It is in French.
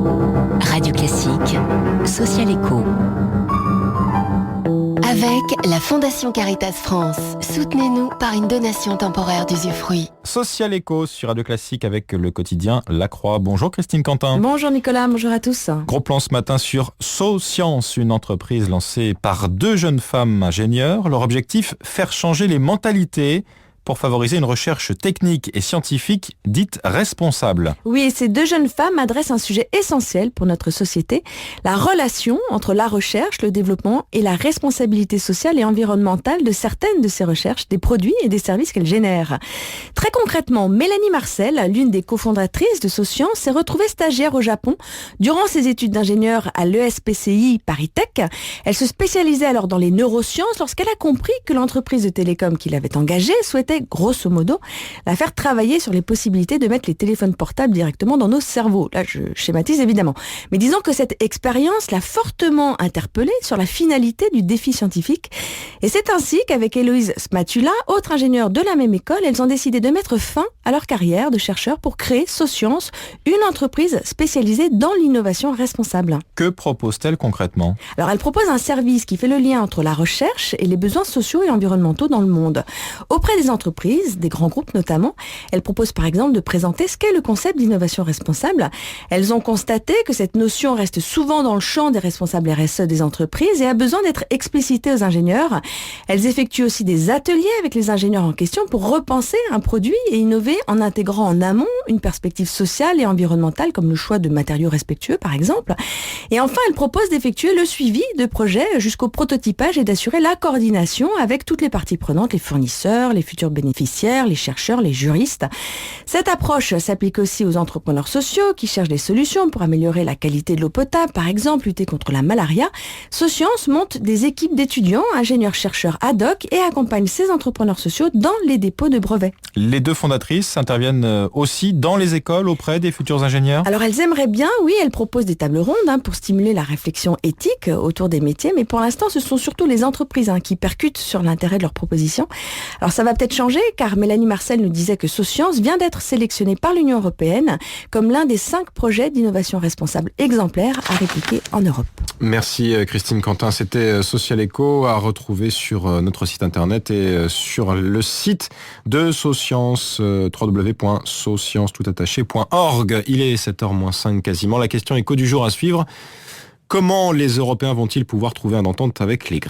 Radio Classique, Social Éco. Avec la Fondation Caritas France, soutenez-nous par une donation temporaire d'usufruit. Social Éco sur Radio Classique avec le quotidien La Croix. Bonjour Christine Quentin. Bonjour Nicolas, bonjour à tous. Gros plan ce matin sur SoScience, une entreprise lancée par 2 jeunes femmes ingénieures. Leur objectif, faire changer les mentalités pour favoriser une recherche technique et scientifique dite responsable. Oui, et ces 2 jeunes femmes adressent un sujet essentiel pour notre société, la relation entre la recherche, le développement et la responsabilité sociale et environnementale de certaines de ces recherches, des produits et des services qu'elles génèrent. Très concrètement, Mélanie Marcel, l'une des cofondatrices de SoScience, s'est retrouvée stagiaire au Japon durant ses études d'ingénieur à l'ESPCI Paris Tech. Elle se spécialisait alors dans les neurosciences lorsqu'elle a compris que l'entreprise de télécom qui l'avait engagée souhaitait grosso modo la faire travailler sur les possibilités de mettre les téléphones portables directement dans nos cerveaux. Là, je schématise évidemment. Mais disons que cette expérience l'a fortement interpellée sur la finalité du défi scientifique. Et c'est ainsi qu'avec Héloïse Smatula, autre ingénieure de la même école, elles ont décidé de mettre fin à leur carrière de chercheurs pour créer SoScience, une entreprise spécialisée dans l'innovation responsable. Que propose-t-elle concrètement ? Alors, elle propose un service qui fait le lien entre la recherche et les besoins sociaux et environnementaux dans le monde. Auprès des entreprises, des grands groupes notamment, elle propose par exemple de présenter ce qu'est le concept d'innovation responsable. Elles ont constaté que cette notion reste souvent dans le champ des responsables RSE des entreprises et a besoin d'être explicitée aux ingénieurs. Elles effectuent aussi des ateliers avec les ingénieurs en question pour repenser un produit et innover en intégrant en amont une perspective sociale et environnementale comme le choix de matériaux respectueux par exemple. Et enfin, elle propose d'effectuer le suivi de projets jusqu'au prototypage et d'assurer la coordination avec toutes les parties prenantes, les fournisseurs, les futurs bénéficiaires, les chercheurs, les juristes. Cette approche s'applique aussi aux entrepreneurs sociaux qui cherchent des solutions pour améliorer la qualité de l'eau potable, par exemple lutter contre la malaria. SoScience monte des équipes d'étudiants, ingénieurs-chercheurs ad hoc et accompagne ces entrepreneurs sociaux dans les dépôts de brevets. Les 2 fondatrices interviennent aussi dans les écoles auprès des futurs ingénieurs ? Alors elles aimeraient bien, oui, elles proposent des tables rondes pour stimuler la réflexion éthique autour des métiers, mais pour l'instant ce sont surtout les entreprises qui percutent sur l'intérêt de leurs propositions. Alors ça va peut-être changer car Mélanie Marcel nous disait que SoScience vient d'être sélectionnée par l'Union européenne comme l'un des 5 projets d'innovation responsable exemplaires à répliquer en Europe. Merci Christine Quentin, c'était Social Éco à retrouver sur notre site internet et sur le site de SoScience, www.soscience.org. Il est 7h-5 quasiment. La question éco du jour à suivre. Comment les Européens vont-ils pouvoir trouver une entente avec les Grecs ?